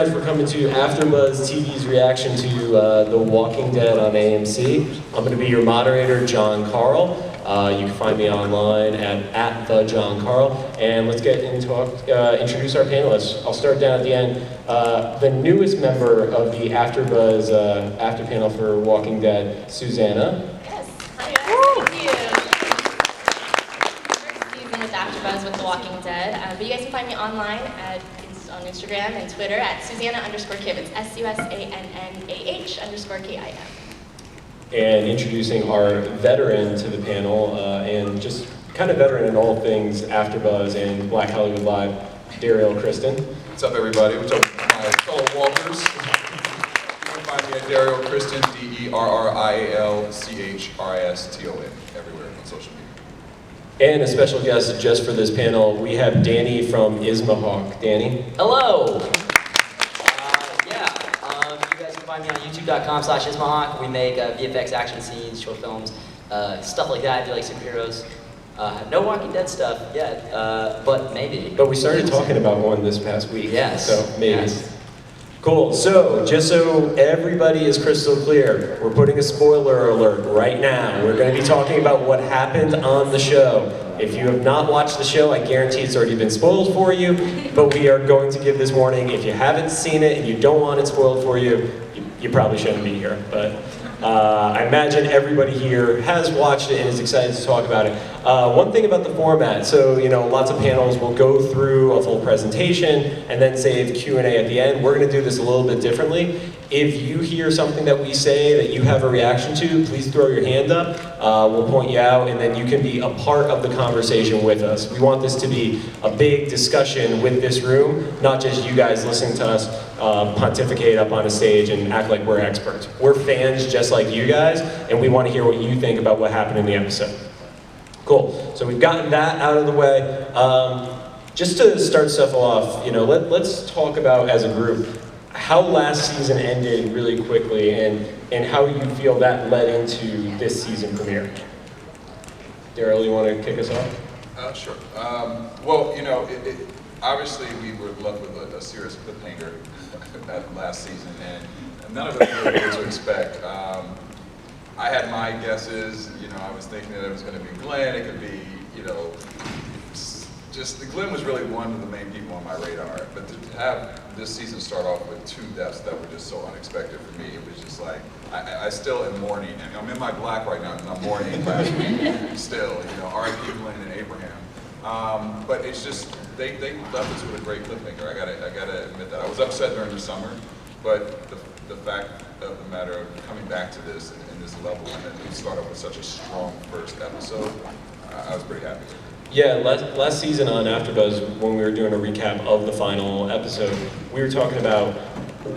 For coming to AfterBuzz TV's reaction to The Walking Dead on AMC. I'm going to be your moderator, John Carle. You can find me online at the John Carle. And let's get into introduce our panelists. I'll start down at the end. The newest member of the AfterBuzz after panel for Walking Dead, Susannah. Yes. Hi guys. Thank you. First season with AfterBuzz with The Walking Dead. But you guys can find me online on Instagram and Twitter at Susannah_Kim. It's SUSANNAH_KIM. And introducing our veteran to the panel, and just kind of veteran in all things AfterBuzz and Black Hollywood Live, Derrial Christon. What's up, everybody? What's up, my fellow walkers? You can find me at Derrial Christon, DERRIALCHRISTON, everywhere on social media. And a special guest just for this panel, we have Danny from Ismahawk. Danny? Hello! You guys can find me on youtube.com/Ismahawk. We make VFX action scenes, short films, stuff like that. I do like superheroes. No Walking Dead stuff yet, but maybe. But we started talking about one this past week. Yes. So maybe. Yes. Cool. So, just so everybody is crystal clear, we're putting a spoiler alert right now. We're going to be talking about what happened on the show. If you have not watched the show, I guarantee it's already been spoiled for you, but we are going to give this warning. If you haven't seen it and you don't want it spoiled for you, you probably shouldn't be here. But I imagine everybody here has watched it and is excited to talk about it. One thing about the format, so lots of panels will go through a full presentation and then save Q&A at the end. We're going to do this a little bit differently. If you hear something that we say that you have a reaction to, please throw your hand up. We'll point you out, and then you can be a part of the conversation with us. We want this to be a big discussion with this room, not just you guys listening to us pontificate up on a stage and act like we're experts. We're fans just like you guys, and we want to hear what you think about what happened in the episode. Cool. So we've gotten that out of the way. Just to start stuff off, let's talk about as a group how last season ended really quickly and how you feel that led into this season premiere. Derrial, you want to kick us off? Sure. Well, obviously we were left with a serious cliffhanger that last season, and none of us really knew what to expect. I had my guesses. I was thinking that it was going to be Glenn. It could be, Glenn was really one of the main people on my radar. But to have this season start off with two deaths that were just so unexpected for me, it was just like, I still am mourning. And I'm in my black right now, and I'm mourning last week still. R.I.P. Glenn and Abraham. But it's just, they left us with a great cliffhanger. I gotta admit that. I was upset during the summer, but the fact of the matter of coming back to this and this level and then we start off with such a strong first episode, I was pretty happy. Yeah, last season on AfterBuzz, when we were doing a recap of the final episode, we were talking about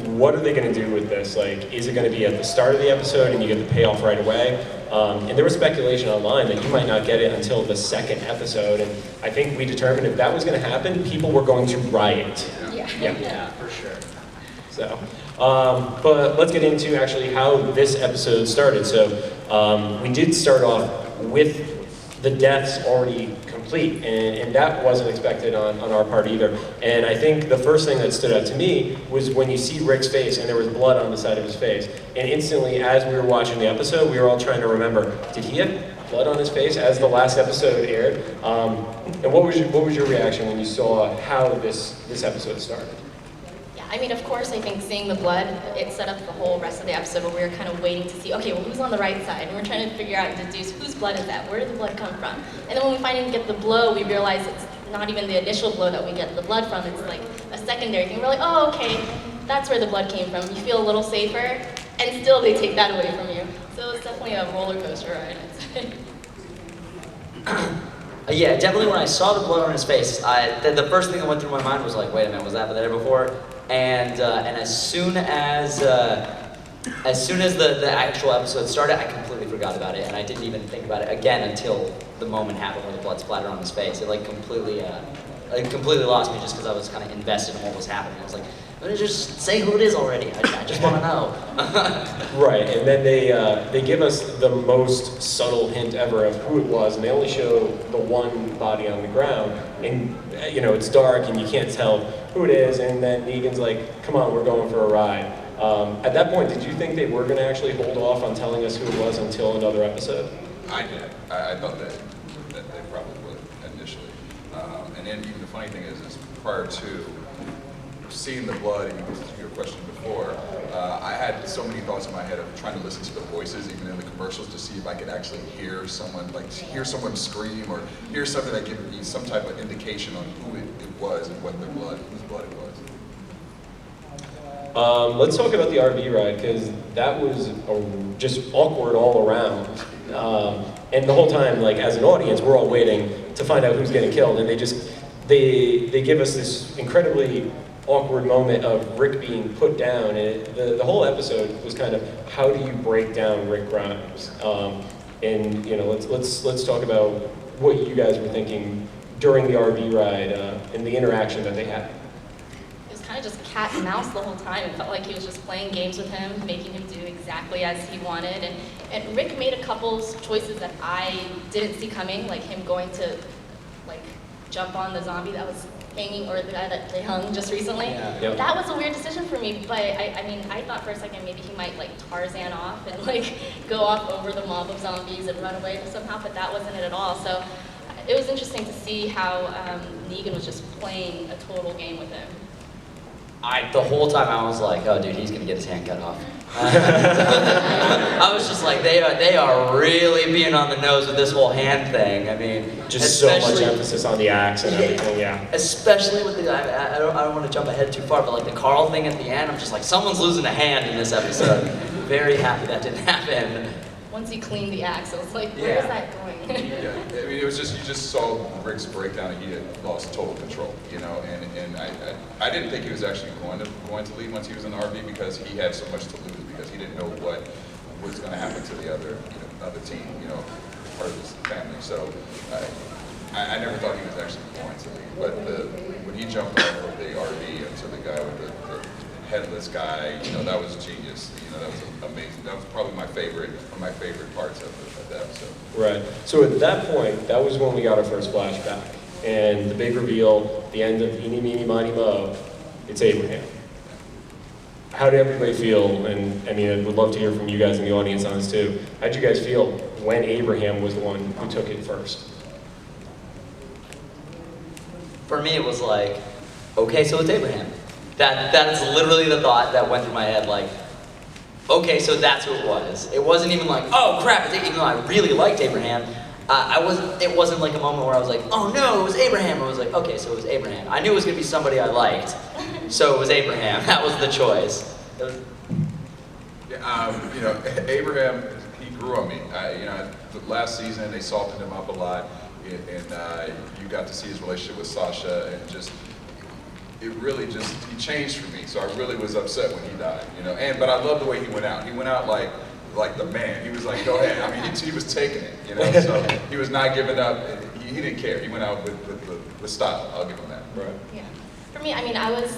what are they going to do with this? Like, is it going to be at the start of the episode and you get the payoff right away? And there was speculation online that you might not get it until the second episode, and I think we determined if that was going to happen, people were going to riot. Yeah, for sure. So, but let's get into actually how this episode started. So, we did start off with the deaths already complete, and that wasn't expected on our part either. And I think the first thing that stood out to me was when you see Rick's face and there was blood on the side of his face. And instantly, as we were watching the episode, we were all trying to remember, did he have blood on his face as the last episode aired? And what was your reaction when you saw how this episode started? Of course, I think seeing the blood, it set up the whole rest of the episode where we were kind of waiting to see, okay, well, who's on the right side? And we're trying to figure out and deduce whose blood is that? Where did the blood come from? And then when we finally get the blow, we realize it's not even the initial blow that we get the blood from. It's like a secondary thing. We're like, oh, okay, that's where the blood came from. You feel a little safer, and still they take that away from you. So it's definitely a roller coaster ride, I'd say. Yeah, definitely when I saw the blood on his face, the first thing that went through my mind was like, wait a minute, was that there before? And as soon as the actual episode started, I completely forgot about it, and I didn't even think about it again until the moment happened where the blood splattered on his face. It completely lost me just because I was kind of invested in what was happening. I was like, Just say who it is already. I just want to know. Right, and then they give us the most subtle hint ever of who it was, and they only show the one body on the ground, and you know it's dark and you can't tell who it is, and then Negan's like, "Come on, we're going for a ride." At that point, did you think they were going to actually hold off on telling us who it was until another episode? I did. I thought that they probably would initially. And then even the funny thing is prior to seeing the blood, and your question before, I had so many thoughts in my head of trying to listen to the voices, even in the commercials, to see if I could actually hear someone, hear someone scream, or hear something that gave me some type of indication on who it was and what whose blood it was. Let's talk about the RV ride, because that was just awkward all around. And the whole time, like as an audience, we're all waiting to find out who's getting killed, and they give us this incredibly awkward moment of Rick being put down, and the whole episode was kind of how do you break down Rick Grimes? And you know, let's talk about what you guys were thinking during the RV ride and the interaction that they had. It was kind of just cat and mouse the whole time. It felt like he was just playing games with him, making him do exactly as he wanted. And Rick made a couple choices that I didn't see coming, like him going to jump on the zombie that was hanging, or the guy that they hung just recently. Yeah. Yep. That was a weird decision for me, but I mean, I thought for a second maybe he might Tarzan off and go off over the mob of zombies and run away somehow, but that wasn't it at all. So it was interesting to see how Negan was just playing a total game with him. The whole time I was like, oh dude, he's gonna get his hand cut off. I was just like, they are really being on the nose with this whole hand thing. I mean, Just so much emphasis on the axe and everything, yeah. Especially with the, I don't want to jump ahead too far, but like the Carle thing at the end, I'm just like, someone's losing a hand in this episode. Very happy that didn't happen. Once he cleaned the axe, I was like, where is that going? Yeah, I mean, it was just, you just saw Rick's breakdown, and he had lost total control, you know, and I didn't think he was actually going to leave once he was in the RV, because he had so much to lose, because he didn't know what was going to happen to the other, other team, part of his family. So I never thought he was actually going to leave, but when he jumped off of the RV into the guy with the headless guy, that was genius. That was amazing. That was probably one of my favorite parts of the episode. Right. So at that point, that was when we got our first flashback. And the big reveal, the end of Eeny, Meeny, Miny, Mo, it's Abraham. How did everybody feel? And I mean, I would love to hear from you guys in the audience on this too. How did you guys feel when Abraham was the one who took it first? For me, it was like, okay, so it's Abraham. That's literally the thought that went through my head, like, okay, so that's who it was. It wasn't even like, oh crap, even though I really liked Abraham, it wasn't like a moment where I was like, oh no, it was Abraham. I was like, okay, so it was Abraham. I knew it was gonna be somebody I liked, so it was Abraham. That was the choice. Abraham, he grew on me. The last season they softened him up a lot, and you got to see his relationship with Sasha, and he changed for me. So I really was upset when he died, but I love the way he went out. He went out like the man. He was like, go ahead. I mean, he was taking it, so he was not giving up. He didn't care. He went out with style. I'll give him that. Right. Yeah. For me, I mean, I was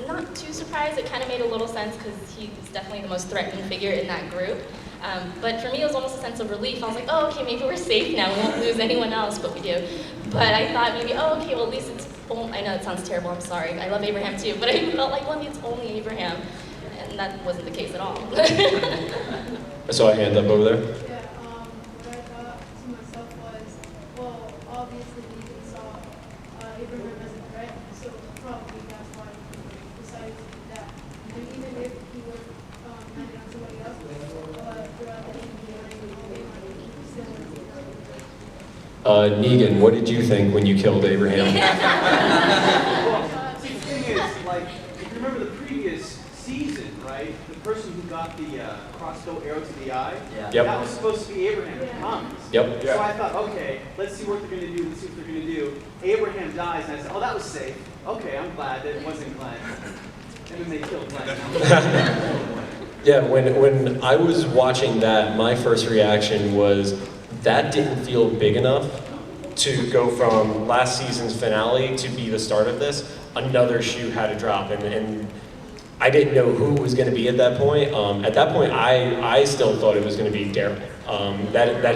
not too surprised. It kind of made a little sense because he's definitely the most threatening figure in that group. But for me, it was almost a sense of relief. I was like, oh, okay, maybe we're safe now. We won't lose anyone else, but we do. But I thought maybe, oh, okay, well, at least it's I know it sounds terrible, I'm sorry. I love Abraham too, but I felt like, well, it's only Abraham. And that wasn't the case at all. I saw a hand up over there. Yeah, what I thought to myself was, well, obviously Negan saw Abraham as a threat, so probably that's why he decided to do that. And even if he would landed on somebody else, throughout the game, Negan, what did you think when you killed Abraham? Well, see, the thing is, like, if you remember the previous season, right? The person who got the crossbow arrow to the eye, Yep. that was supposed to be Abraham Thomas. Yep. So I thought, okay, let's see what they're going to do, let's see what they're going to do. Abraham dies, and I said, oh, that was safe. Okay, I'm glad that it wasn't Glenn. And then they killed Glenn. Yeah, when I was watching that, my first reaction was that didn't feel big enough to go from last season's finale to be the start of this. another shoe had to drop, and I didn't know who was going to be at that point. At that point, I still thought it was going to be Derrial. That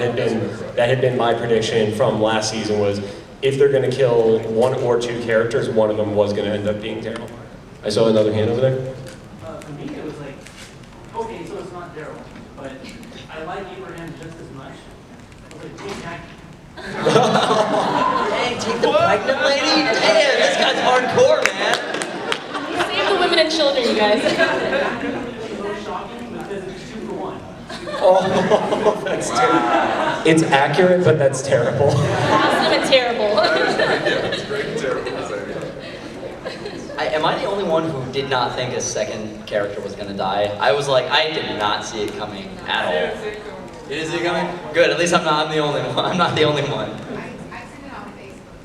had been my prediction from last season, was if they're going to kill one or two characters, one of them was going to end up being Derrial. I saw another hand over there. For me, it was like, okay, so it's not Derrial, but I like Abraham just as much. I was like, take Jackie. Dang, take the pregnant lady? Damn, this guy's hardcore, man. Save the women and children, you guys. It's a little shocking because it's 2 for 1. Oh, that's terrible. It's accurate, but that's terrible. Awesome and terrible. Yeah, it's great and terrible. Am I the only one who did not think a second character was going to die? I was like, I did not see it coming at all. You didn't see it coming? Good, at least I'm the only one. I'm not the only one. I've seen it on Facebook.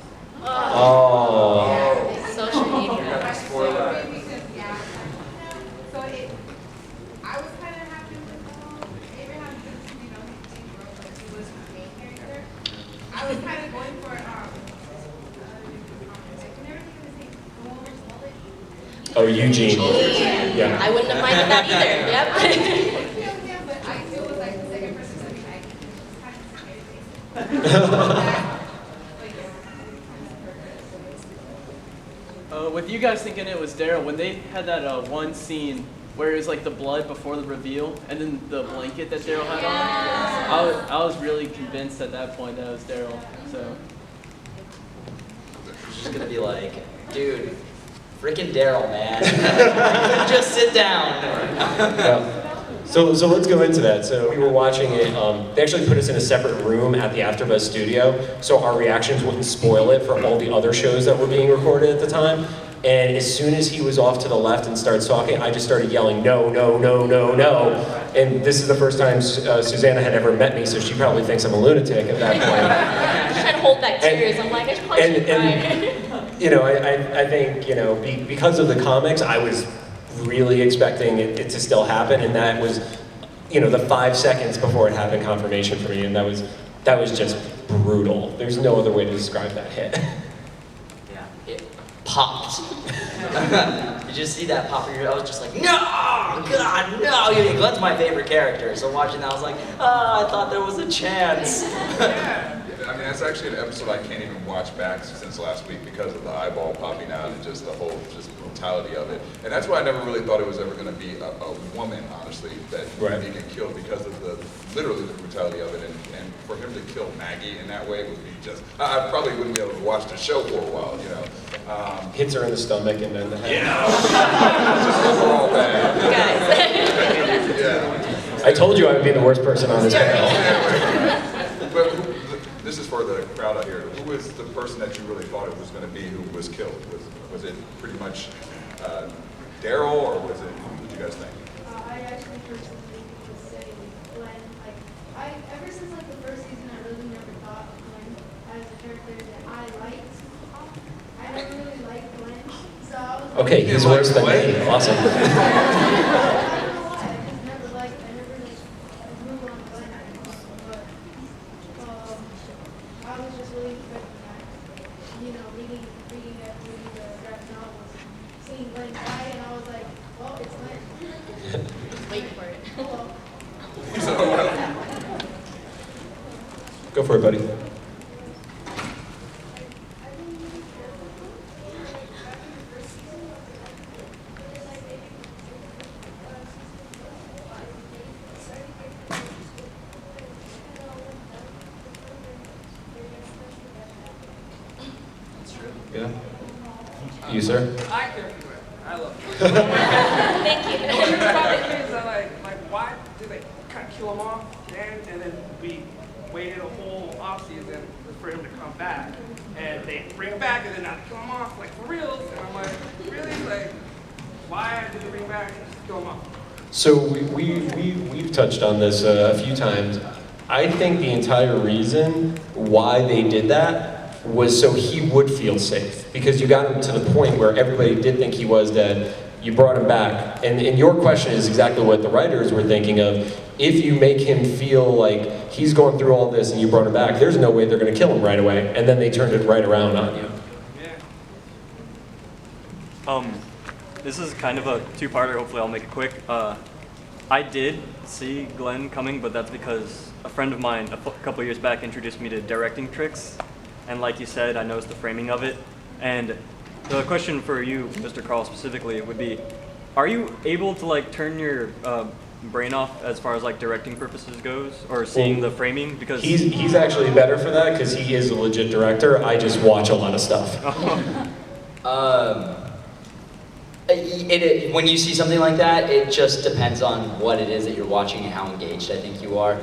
Oh. Social media. Spoiler. Yeah. So I was kind of happy with Abraham because, you know, he was the main character. I was kind of going for, I can never think of his name. The one with mullet. Oh, Eugene. Yeah. I wouldn't have minded that either. Yep. Yeah, but I still was like the second person to be like, kind of With you guys thinking it was Derrial, when they had that one scene where it was like the blood before the reveal, and then the blanket that Derrial had on, I was really convinced at that point that it was Derrial. So She's just gonna be like, dude, freaking Derrial, man. You couldn't just sit down. Yeah. So let's go into that. So we were watching it. They actually put us in a separate room at the AfterBuzz studio, so our reactions wouldn't spoil it for all the other shows that were being recorded at the time. And as soon as he was off to the left and started talking, I just started yelling, no, no, no, no, no. And this is the first time Susannah had ever met me, so she probably thinks I'm a lunatic at that point. I'm trying to hold back tears. I'm like, I probably should cry. And you know, I think, you know, because of the comics, I was really expecting it to still happen, and that was, you know, the 5 seconds before it happened confirmation for me, and that was just brutal. There's no other way to describe that hit. Yeah, it popped. Did you see that pop? I was just like, no, God, no. You know, Glenn's my favorite character, so watching that, I was like, oh, I thought there was a chance. I mean, that's actually an episode I can't even watch back since last week because of the eyeball popping out and just the whole brutality of it. And that's why I never really thought it was ever going to be a woman, honestly, that Negan killed because of literally the brutality of it. And for him to kill Maggie in that way would be just, I probably wouldn't be able to watch the show for a while, you know. Hits her in the stomach and then the head. Yeah. Just overall bad. Guys. Yeah. I told you I would be the worst person on this panel. But this is for the crowd out here. Who was the person that you really thought it was going to be who was killed? Was it pretty much Derrial, or was it, what did you guys think? I actually personally would say Glenn. Like, ever since like the first season, I really never thought of Glenn as a character that I liked. I never really liked Glenn, so I was like, Okay, he's worse than me. Awesome. I don't know why. I just never liked. I never like moved on Glenn anymore. But I was just really expecting that. You know, reading the graphic novels, seeing Glenn die, and I was like, well, it's Glenn. Just wait for it. Oh, well. Go for it, buddy. Yeah. You, sir? I care for it. I love it. Thank you. The only part of it is that, like, why did they kind of kill him off then, and then we waited a whole off season for him to come back, and they bring him back, and then not kill him off, like, for real? And I'm like, really? Like, why did they bring him back and just kill him off? So we've touched on this a few times. I think the entire reason why they did that was so he would feel safe, because you got him to the point where everybody did think he was dead. You brought him back, and your question is exactly what the writers were thinking of. If you make him feel like he's going through all this and you brought him back, there's no way they're going to kill him right away, and then they turned it right around on you. Yeah. This is kind of a two-parter. Hopefully, I'll make it quick. I did see Glenn coming, but that's because a friend of mine a couple years back introduced me to directing tricks, and like you said, I noticed the framing of it. And the question for you, Mr. Carle, specifically, would be: are you able to like turn your brain off as far as like directing purposes goes, or seeing the framing? Because he's actually better for that because he is a legit director. I just watch a lot of stuff. When you see something like that, it just depends on what it is that you're watching and how engaged I think you are.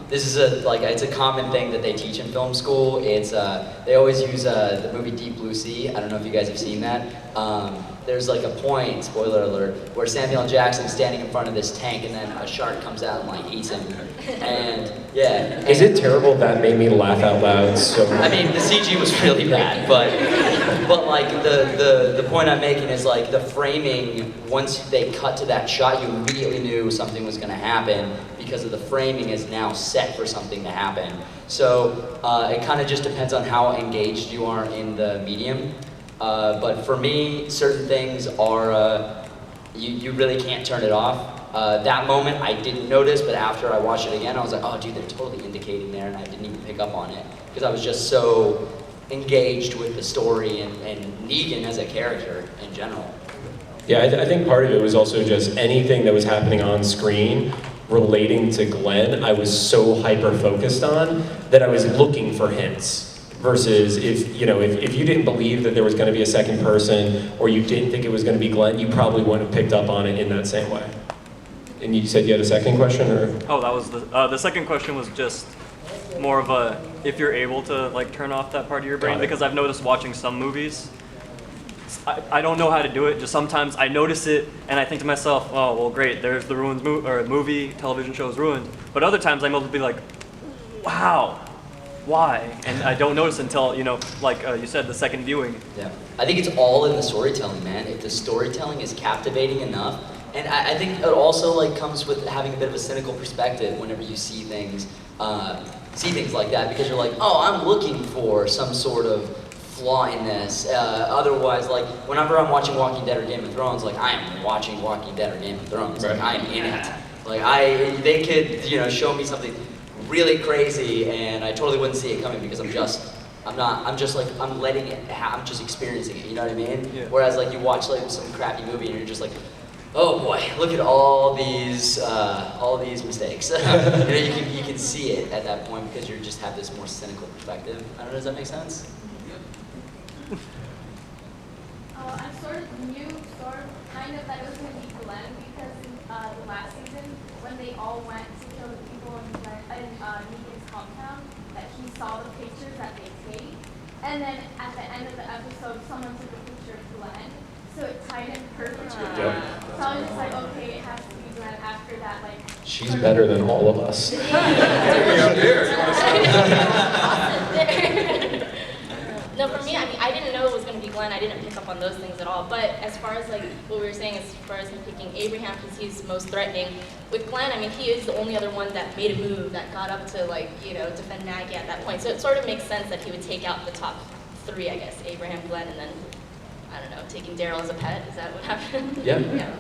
This is it's a common thing that they teach in film school. It's they always use the movie Deep Blue Sea. I don't know if you guys have seen that. There's like a point, spoiler alert, where Samuel L. Jackson's standing in front of this tank and then a shark comes out and like eats him. And yeah. Is it terrible? That made me laugh out loud. So I mean, the CG was really bad, but like the point I'm making is like the framing. Once they cut to that shot, you immediately knew something was going to happen because of the framing is now set for something to happen. So it kind of just depends on how engaged you are in the medium. But for me, certain things are you really can't turn it off. That moment I didn't notice, but after I watched it again, I was like, oh dude, they're totally indicating there, and I didn't even pick up on it because I was just so engaged with the story and Negan as a character in general. yeah, I think part of it was also just anything that was happening on screen relating to Glenn, I was so hyper-focused on that I was looking for hints. Versus if you didn't believe that there was going to be a second person or you didn't think it was going to be Glenn, you probably wouldn't have picked up on it in that same way. And you said you had a second question, or? Oh, that was the second question was just more of a if you're able to like turn off that part of your brain, because I've noticed watching some movies, I don't know how to do it. Just sometimes I notice it and I think to myself, oh well, great, there's the ruined movie, television show is ruined. But other times I'm able to be like, wow. Why? And I don't notice until, like you said, the second viewing. Yeah, I think it's all in the storytelling, man. If the storytelling is captivating enough, and I think it also like comes with having a bit of a cynical perspective whenever you see things like that, because you're like, oh, I'm looking for some sort of flaw in this. Otherwise, like whenever I'm watching Walking Dead or Game of Thrones, like I am watching Walking Dead or Game of Thrones. Like I am in it. Like they could, show me something really crazy, and I totally wouldn't see it coming because I'm letting it I'm just experiencing it, you know what I mean? Yeah. Whereas like you watch like some crappy movie and you're just like, oh boy, look at all these mistakes. You can see it at that point because you just have this more cynical perspective. I don't know, does that make sense? I'm sort of new, kind of that it was going to be Glenn because the last season when they all went to kill the people in Negan's compound, that he saw the pictures that they take, and then at the end of the episode, someone took a picture of Glenn, so it tied in perfectly. So I was just like, okay, it has to be Glenn after that, like. She's better than all of us. No, for me, I mean, I didn't know it was going to be Glenn. I didn't pick up on those things at all. But as far as like what we were saying, as far as him picking Abraham because he's most threatening, with Glenn, I mean, he is the only other one that made a move that got up to like, defend Maggie at that point. So it sort of makes sense that he would take out the top three, I guess, Abraham, Glenn, and then, I don't know, taking Derrial as a pet. Is that what happened? Yeah. Yeah.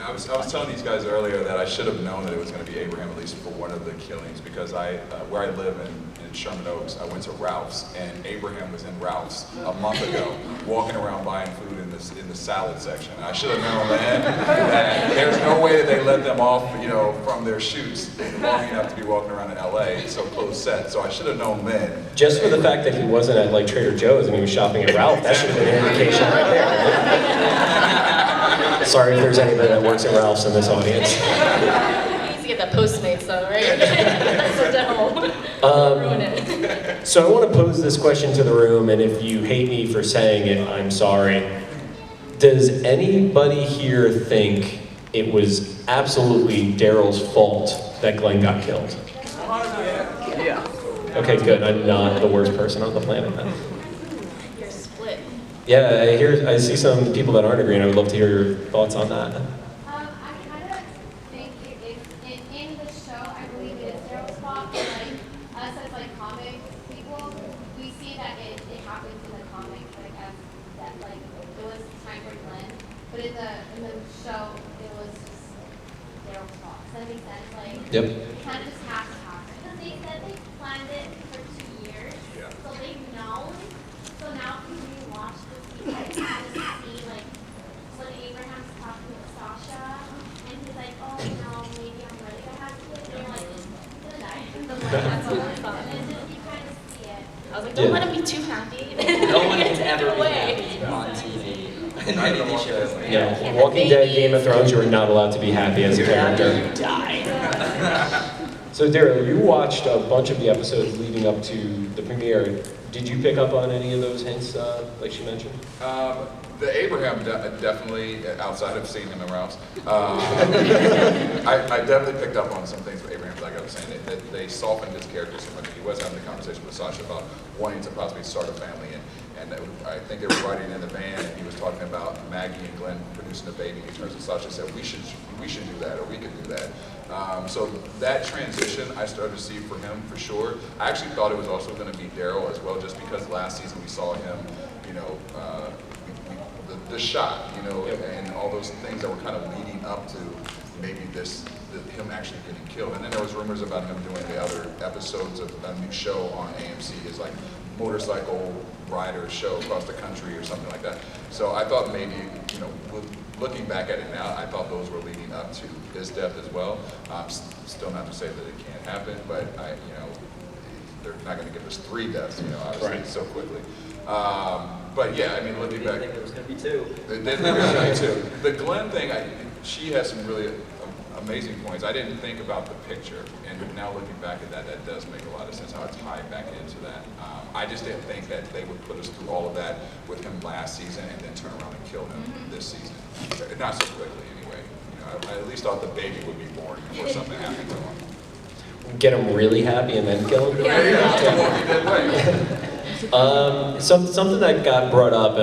I was telling these guys earlier that I should have known that it was going to be Abraham, at least for one of the killings, because where I live in Sherman Oaks, I went to Ralph's, and Abraham was in Ralph's a month ago, walking around buying food in the salad section. I should have known then that there's no way that they let them off, from their shoots long enough to be walking around in LA, so close set. So I should have known then. Just for the fact that he wasn't at like Trader Joe's and he was shopping at Ralph, that should have been an indication right there. Sorry if there's anybody that works at Ralph's in this audience. He needs to get that Postmates though, right? That's the devil. Ruin it. So I want to pose this question to the room, and if you hate me for saying it, I'm sorry. Does anybody here think it was absolutely Derrial's fault that Glenn got killed? Yeah. Okay, good. I'm not the worst person on the planet then. You're split. Yeah, I see some people that aren't agreeing. I would love to hear your thoughts on that. I kind of think it is, in the show, I believe it is Derrial's fault, but like, us as like comic people, we see that it happens in the comics, like as that like, it was time for Does that make sense? Like, Yep. it kind of just has to happen. Because they said they planned it for 2 years, so they've known. So now if you rewatch the season, you kind of see, like, when Abraham's talking with Sasha, and he's like, oh, maybe I'm ready to have kids. They're like, he's gonna die. That's what I thought. And then you kind of see it. I was like, don't let him be too happy. No one can ever be away. happy on TV. In any of these shows. Yeah, Walking Dead, Game of Thrones, you are not allowed to be happy as a character. You die. So Derrial, you watched a bunch of the episodes leading up to the premiere. Did you pick up on any of those hints, like she mentioned? The Abraham definitely, outside of seeing him around, I definitely picked up on some things with Abraham, like I was saying, that they softened his character so much. He was having a conversation with Sasha about wanting to possibly start a family, and I think they were riding in the van, and he was talking about Maggie and Glenn producing a baby. In terms of Sasha said, we should do that, or we could do that. So that transition I started to see for him for sure. I actually thought it was also going to be Derrial as well, just because last season we saw him, you know, the shot, you know, and all those things that were kind of leading up to maybe him actually getting killed. And then there was rumors about him doing the other episodes of a new show on AMC, is like motorcycle rider show across the country or something like that. So I thought maybe, you know, looking back at it now, I thought those were leading up to his death as well. Still not to say that it can't happen, but you know, they're not going to give us 3 deaths, you know, obviously, so quickly. But yeah, I mean, looking back, there was going to be 2. There was going to be 2. The Glenn thing, she has some really amazing points. I didn't think about the picture, and now looking back at that, that does make a lot of sense how it tied back into that. I just didn't think that they would put us through all of that with him last season and then turn around and kill him this season. Not so quickly, anyway. You know, I at least thought the baby would be born before something happened to him. Get him really happy and then kill him? Something that got brought up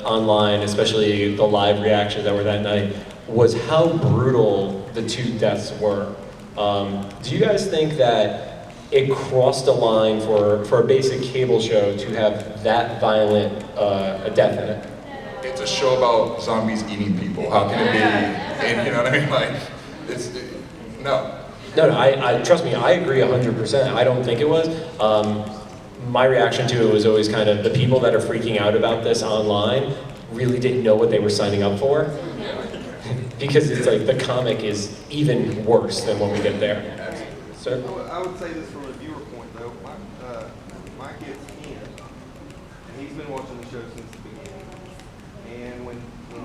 online, especially the live reactions that were that night, was how brutal the 2 deaths were. Do you guys think that it crossed a line for a basic cable show to have that violent a death in it? It's a show about zombies eating people. How can it be? And you know what I mean? Like, no. No, I trust me, I agree 100%. I don't think it was. My reaction to it was always kind of the people that are freaking out about this online really didn't know what they were signing up for. Because it's like the comic is even worse than what we get there. Sir? I would say this from a viewer point though. My kid's 10, and he's been watching the show since the beginning. And when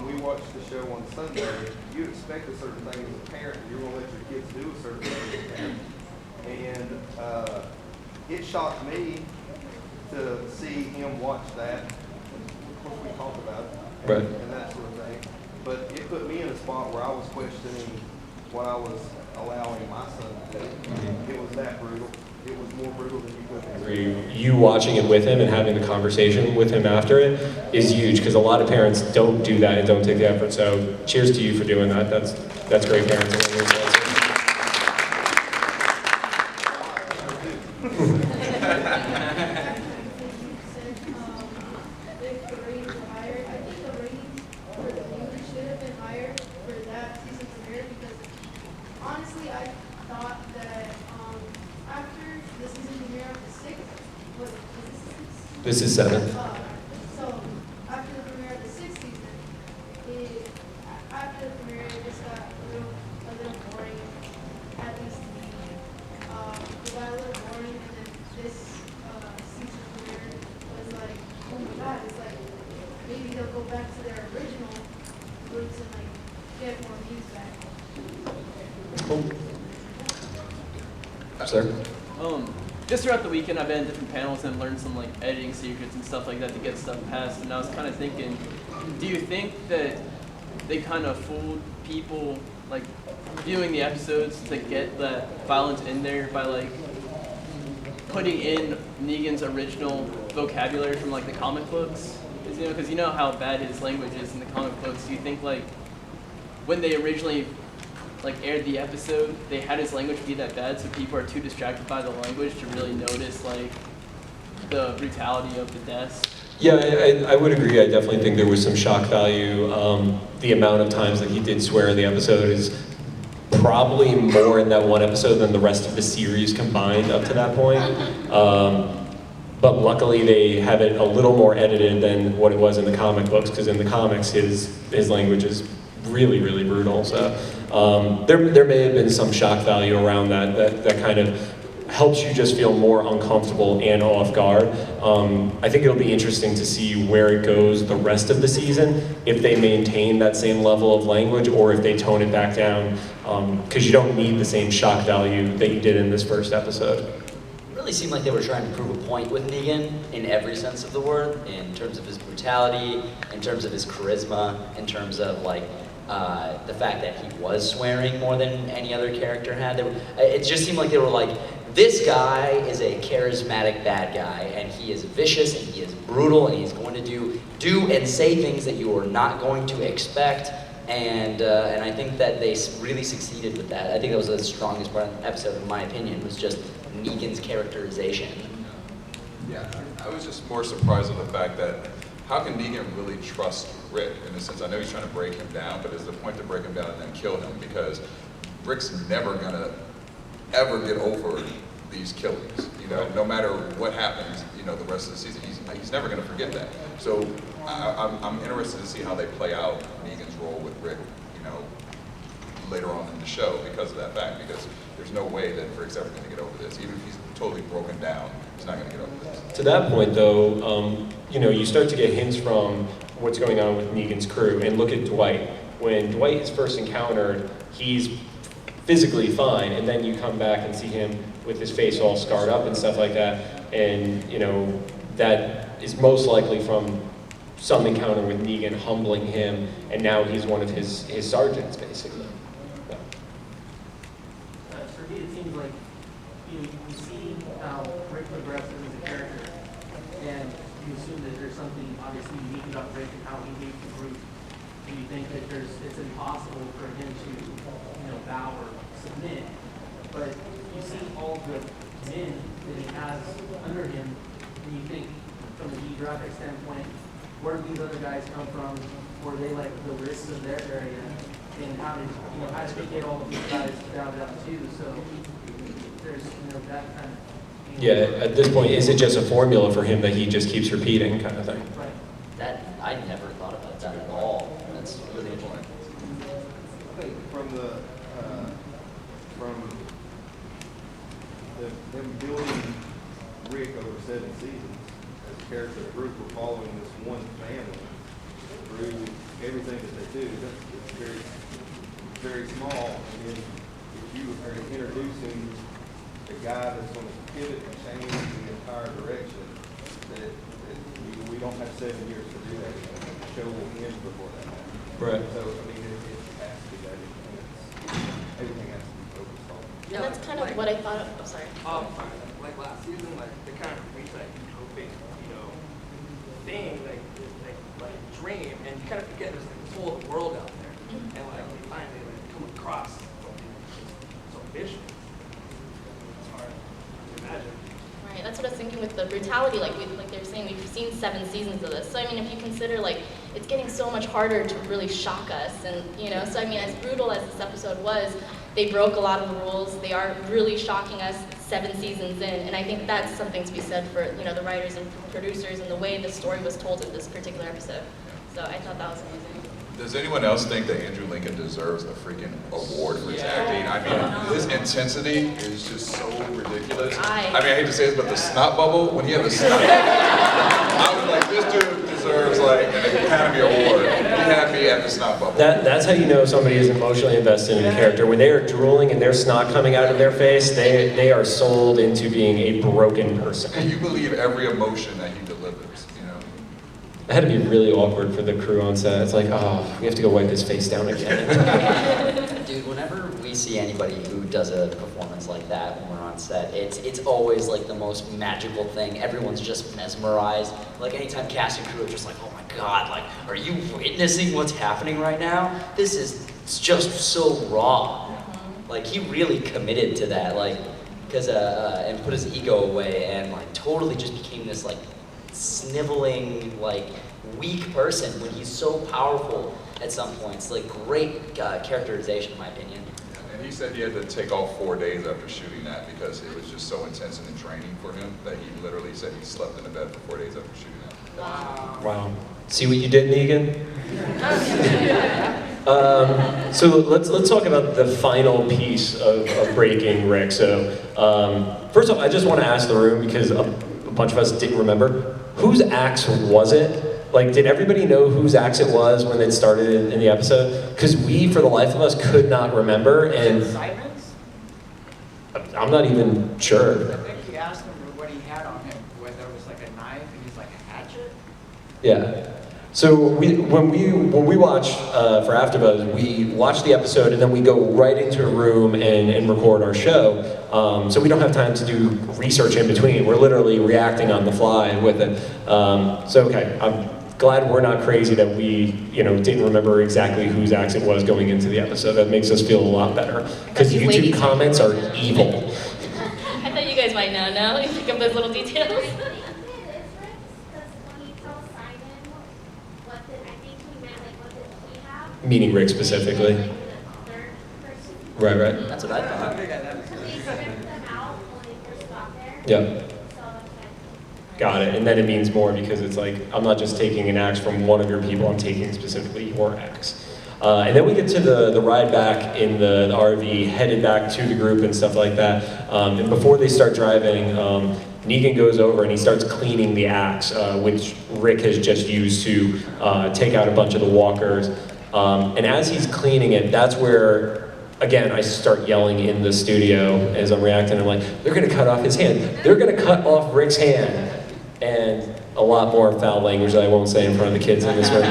we watch the show on Sunday, you expect a certain thing as a parent, and you're going to let your kids do a certain thing as a parent. And it shocked me to see him watch that. Of course, we talk about it and that sort of thing. But it put me in a spot where I was questioning what I was allowing my son to do. It was that brutal. It was more brutal than you could agree. You watching it with him and having the conversation with him after it is huge, because a lot of parents don't do that and don't take the effort. So cheers to you for doing that. That's great parenting. This is 7. So after the premiere of the 6th season, after the premiere, it just got a little boring. At least to me, it got a little boring, and then this season premiere was like, oh my god, it's like maybe they'll go back to their original roots and like get more views back. Cool. Sir? Just throughout the weekend, I've been in different panels and learned some like editing secrets and stuff like that to get stuff passed. And I was kind of thinking, do you think that they kind of fooled people like viewing the episodes to get that violence in there by like putting in Negan's original vocabulary from like the comic books? You know, because you know how bad his language is in the comic books. Do you think like when they originally like aired the episode, they had his language be that bad, so people are too distracted by the language to really notice like the brutality of the deaths? Yeah, I would agree. I definitely think there was some shock value. The amount of times that he did swear in the episode is probably more in that one episode than the rest of the series combined up to that point. But luckily they have it a little more edited than what it was in the comic books, because in the comics his language is really, really brutal. So there may have been some shock value around that kind of helps you just feel more uncomfortable and off guard. I think it'll be interesting to see where it goes the rest of the season, if they maintain that same level of language or if they tone it back down, because you don't need the same shock value that you did in this first episode. It really seemed like they were trying to prove a point with Negan in every sense of the word, in terms of his brutality, in terms of his charisma, in terms of like the fact that he was swearing more than any other character had. It just seemed like they were like, this guy is a charismatic bad guy, and he is vicious, and he is brutal, and he's going to do and say things that you are not going to expect, and I think that they really succeeded with that. I think that was the strongest part of the episode, in my opinion, was just Negan's characterization. Yeah, I was just more surprised at the fact that how can Negan really trust Rick, in the sense, I know he's trying to break him down, but is the point to break him down and then kill him? Because Rick's never gonna ever get over these killings, you know, no matter what happens, you know, the rest of the season, he's never going to forget that. So I'm interested to see how they play out Negan's role with Rick, you know, later on in the show because of that fact, because there's no way that Rick's ever going to get over this. Even if he's totally broken down, he's not going to get over this. To that point though, you know, you start to get hints from what's going on with Negan's crew, and look at Dwight. When Dwight is first encountered, he's physically fine, and then you come back and see him with his face all scarred up and stuff like that, and you know, that is most likely from some encounter with Negan humbling him, and now he's one of his sergeants, basically. Yeah. For me, it seems like you see how Rick progresses as a character, and you assume that there's something obviously unique about Rick and how he hates the group, and you think that it's impossible for him to, you know, bow or submit, but you see all the men that he has under him, and you think from a geographic standpoint, where do these other guys come from? Were they like the risks of their area? And how did they get all of these guys down too? So there's, you know, that kind of. Yeah, at this point, is it just a formula for him that he just keeps repeating, kind of thing? Right. That, I never thought about that at all. That's really important. I think from them building Rick over 7 seasons as a character, the group were following this one family through everything that they do. It's very, very small. And then if you are introducing the guy that's going to pivot and change the entire direction, that we don't have 7 years to do that. The show will end before that happens. Right. So I mean, it has to be that. Everything has to be focused on. And that's kind of what I thought of. Oh, sorry. Like last season, like they kind of reached that utopic, you know, thing, like dream, and you kind of forget there's like this whole other world out there, and like they finally like come across something so vicious. It's hard to imagine. Right, that's what I was thinking with the brutality, like they were saying, we've seen 7 seasons of this. So I mean, if you consider like, it's getting so much harder to really shock us, and you know, so I mean, as brutal as this episode was, they broke a lot of the rules. They are really shocking us 7 seasons in, and I think that's something to be said for, you know, the writers and producers and the way the story was told in this particular episode. So I thought that was amazing. Does anyone else think that Andrew Lincoln deserves a freaking award for his acting? I mean, his intensity is just so ridiculous. I mean, I hate to say this, but the snot bubble, when he had the snot bubble, I was like, this dude deserves like an Academy Award. He had me at the snot bubble. That's how you know somebody is emotionally invested in a character. When they are drooling and their snot coming out of their face, they are sold into being a broken person. And you believe every emotion that he delivers, you know? It had to be really awkward for the crew on set. It's like, oh, we have to go wipe his face down again. Dude, whenever we see anybody who does a performance like that when we're on set, it's always like the most magical thing. Everyone's just mesmerized. Like anytime cast and crew are just like, oh my God, like, are you witnessing what's happening right now? This is just so raw. Like he really committed to that, like, because and put his ego away and like totally just became this like sniveling, like weak person when he's so powerful at some points. Like great characterization, in my opinion. And he said he had to take off 4 days after shooting that because it was just so intense and draining for him that he literally said he slept in the bed for 4 days after shooting that. Wow. See what you did, Negan? So let's talk about the final piece of breaking Rick. So first off, I just want to ask the room, because a bunch of us didn't remember, whose axe was it? Like, did everybody know whose axe it was when it started in the episode? Because we, for the life of us, could not remember, and Simon's? I'm not even sure. I think he asked him what he had on him, whether it was like a knife and he's like a hatchet. Yeah. So when we watch for AfterBuzz, we watch the episode and then we go right into a room and record our show. So we don't have time to do research in between. We're literally reacting on the fly with it. So okay, I'm glad we're not crazy that we didn't remember exactly whose axe it was going into the episode. That makes us feel a lot better, because YouTube comments are evil. I thought you guys might not know. You pick up those little details. Meaning Rick specifically. Right. That's what I thought. Yeah. Got it. And then it means more, because it's like, I'm not just taking an axe from one of your people, I'm taking specifically your axe. And then we get to the ride back in the RV, headed back to the group and stuff like that. And before they start driving, Negan goes over and he starts cleaning the axe, which Rick has just used to take out a bunch of the walkers. And as he's cleaning it, that's where, again, I start yelling in the studio as I'm reacting. I'm like, they're gonna cut off his hand. They're gonna cut off Rick's hand. And a lot more foul language that I won't say in front of the kids in this room.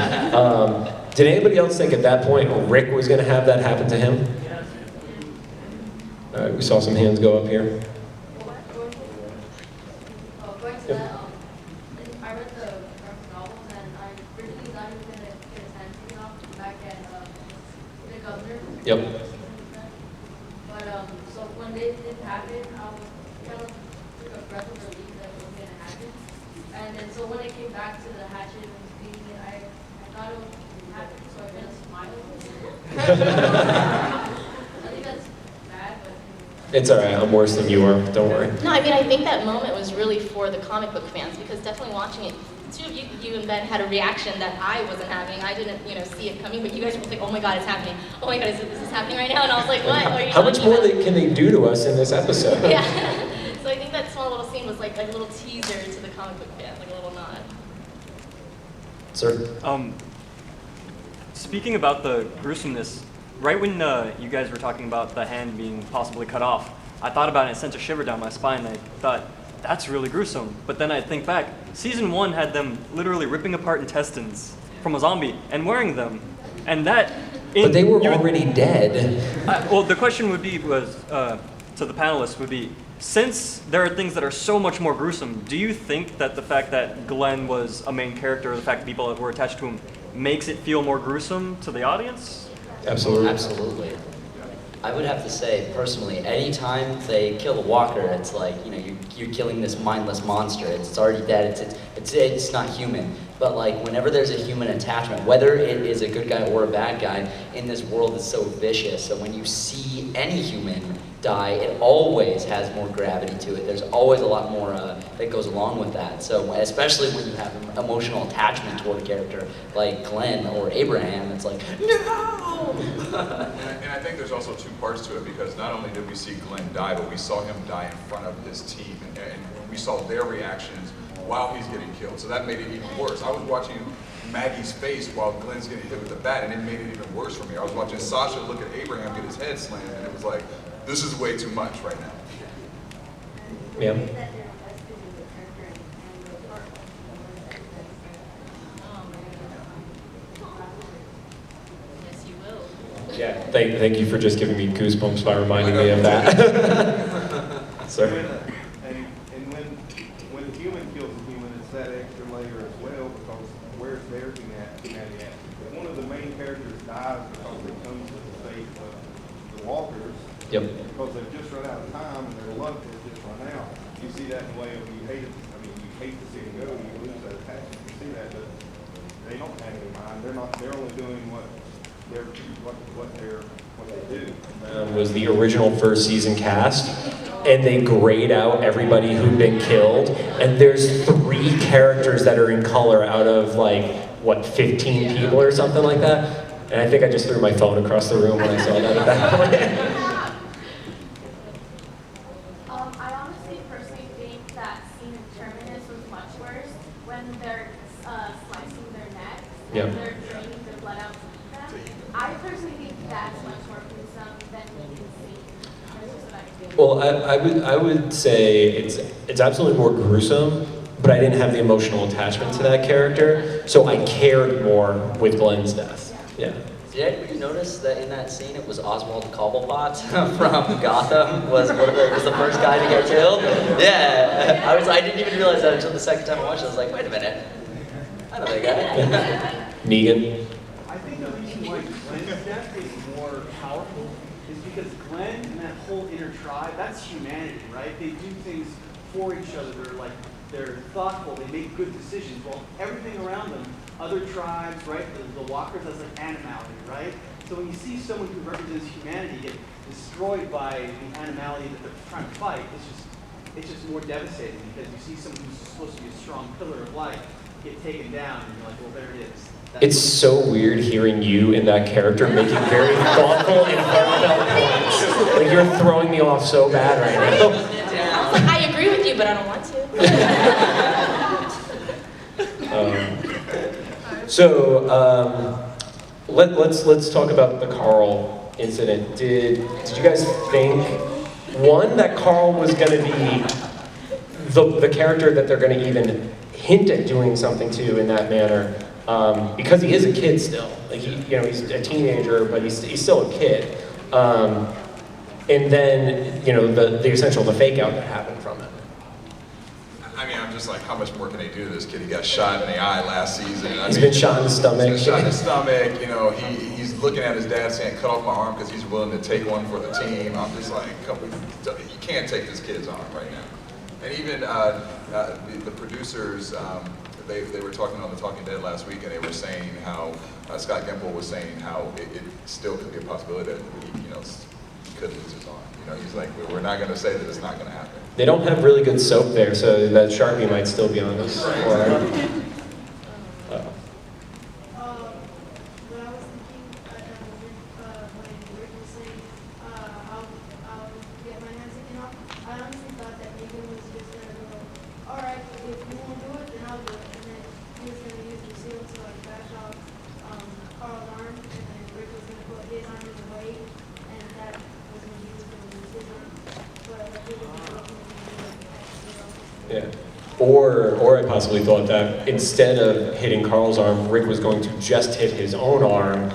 Did anybody else think at that point Rick was gonna have that happen to him? All right, we saw some hands go up here. Going to that, I read the graphic novels, and I originally thought he was going to get his hand taken off back at the governor. Yep. But so when it didn't happen, I was kind of took a breath of relief that it was going to happen. And then so when it came back to the hatchet and was beating it, I thought it would happen, so I kind of smiled. I think that's bad, but. It's all right. I'm worse than you are. Don't worry. No, I mean, I think that moment was really for the comic book fans, because definitely watching it, two of you and Ben had a reaction that I wasn't having. I didn't, see it coming, but you guys were like, oh my God, it's happening. Oh my God, is this happening right now? And I was like, what are you How much talking more about? can they do to us in this episode? Yeah. So I think that small little scene was like a little teaser to the comic book fans, like a little nod. Sir? Speaking about the gruesomeness, right when you guys were talking about the hand being possibly cut off, I thought about it and it sent a shiver down my spine. I thought, that's really gruesome. But then I think back, season 1 had them literally ripping apart intestines from a zombie and wearing them. And that... But they were already dead. Well, the question would be, to the panelists would be, since there are things that are so much more gruesome, do you think that the fact that Glenn was a main character, or the fact that people were attached to him, makes it feel more gruesome to the audience? Absolutely. Absolutely. I would have to say, personally, anytime they kill a walker, it's like, you're killing this mindless monster. It's already dead. It's not human. But like, whenever there's a human attachment, whether it is a good guy or a bad guy, in this world it's so vicious. So when you see any human die, it always has more gravity to it. There's always a lot more that goes along with that. So especially when you have an emotional attachment toward a character like Glenn or Abraham, it's like, no! And I think there's also two parts to it, because not only did we see Glenn die, but we saw him die in front of his team, and we saw their reactions while he's getting killed. So that made it even worse. I was watching Maggie's face while Glenn's getting hit with the bat, and it made it even worse for me. I was watching Sasha look at Abraham get his head slammed, and it was like, this is way too much right now. Yeah. Yes, you will. Yeah. Thank you for just giving me goosebumps by reminding me of that. Sorry. And when a human kills a human, it's that extra layer as well, because where's their humanity at? If one of the main characters dies because it comes to the fate of the walkers, Yep. because they've just run out of time and their luck has just run out. You see that in the way of you hate to see them go, you lose that attachment. You see that, but they don't have any mind. They're only doing what they do. on was the original first season cast, and they grayed out everybody who'd been killed, and there's 3 characters that are in color out of like, what, 15 people or something like that? And I think I just threw my phone across the room when I saw that at that point. I honestly personally think that scene in Terminus was much worse when they're slicing their necks and they're draining their blood out to eat them. I personally think that's much more gruesome than Negan's scene. That's just what I think. Well, I would say it's absolutely more gruesome, but I didn't have the emotional attachment to that character, so I cared more with Glenn's death. Yeah. Did anybody notice that in that scene it was Oswald Cobblepot from Gotham was the first guy to get killed? Yeah, I didn't even realize that until the second time I watched it. I was like, wait a minute, I know that guy. Negan. I think the reason why Glenn's death is more powerful is because Glenn and that whole inner tribe, that's humanity, right? They do things for each other. They're thoughtful. They make good decisions. Well, everything around them, other tribes, right? The walkers, that's like animality, right? So when you see someone who represents humanity get destroyed by the animality that they're trying to fight, it's just more devastating because you see someone who's supposed to be a strong pillar of light get taken down, and you're like, well, there it is. It's so weird hearing you in that character making very thoughtful and heartfelt points. Like, you're throwing me off so bad right now. I was like, I agree with you, but I don't want to. Let's talk about the Carle incident. Did you guys think, one, that Carle was going to be the character that they're going to even hint at doing something to in that manner? Because he is a kid still. Like, he's a teenager, but he's still a kid. And then, the fake out that happened from it. I mean, I'm just like, how much more can they do to this kid? He got shot in the eye last season. He's been shot in the stomach. He's been shot in the stomach. He's looking at his dad saying, cut off my arm because he's willing to take one for the team. I'm just like, you can't take this kid's arm right now. And even the producers, they were talking on The Talking Dead last week, and they were saying how, Scott Gimple was saying how it still could be a possibility that he could lose his arm. He's like, we're not going to say that it's not going to happen. They don't have really good soap there, so that Sharpie might still be on this. What I was thinking, when Rick was saying, I'll get my hands taken off, I honestly thought that Negan was just going to go, all right, if you won't do it, then I'll do it. And then he was going to use the seal to like bash off Carl's arm, and then Rick was going to put his arm in the way, and that was when he was going to lose his arm. But he was Yeah. Or I possibly thought that instead of hitting Carl's arm, Rick was going to just hit his own arm,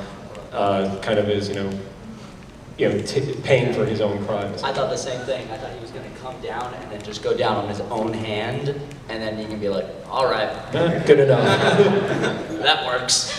kind of as, paying for his own crimes. I thought the same thing. I thought he was going to come down and then just go down on his own hand, and then he can be like, all right. Good enough. That works.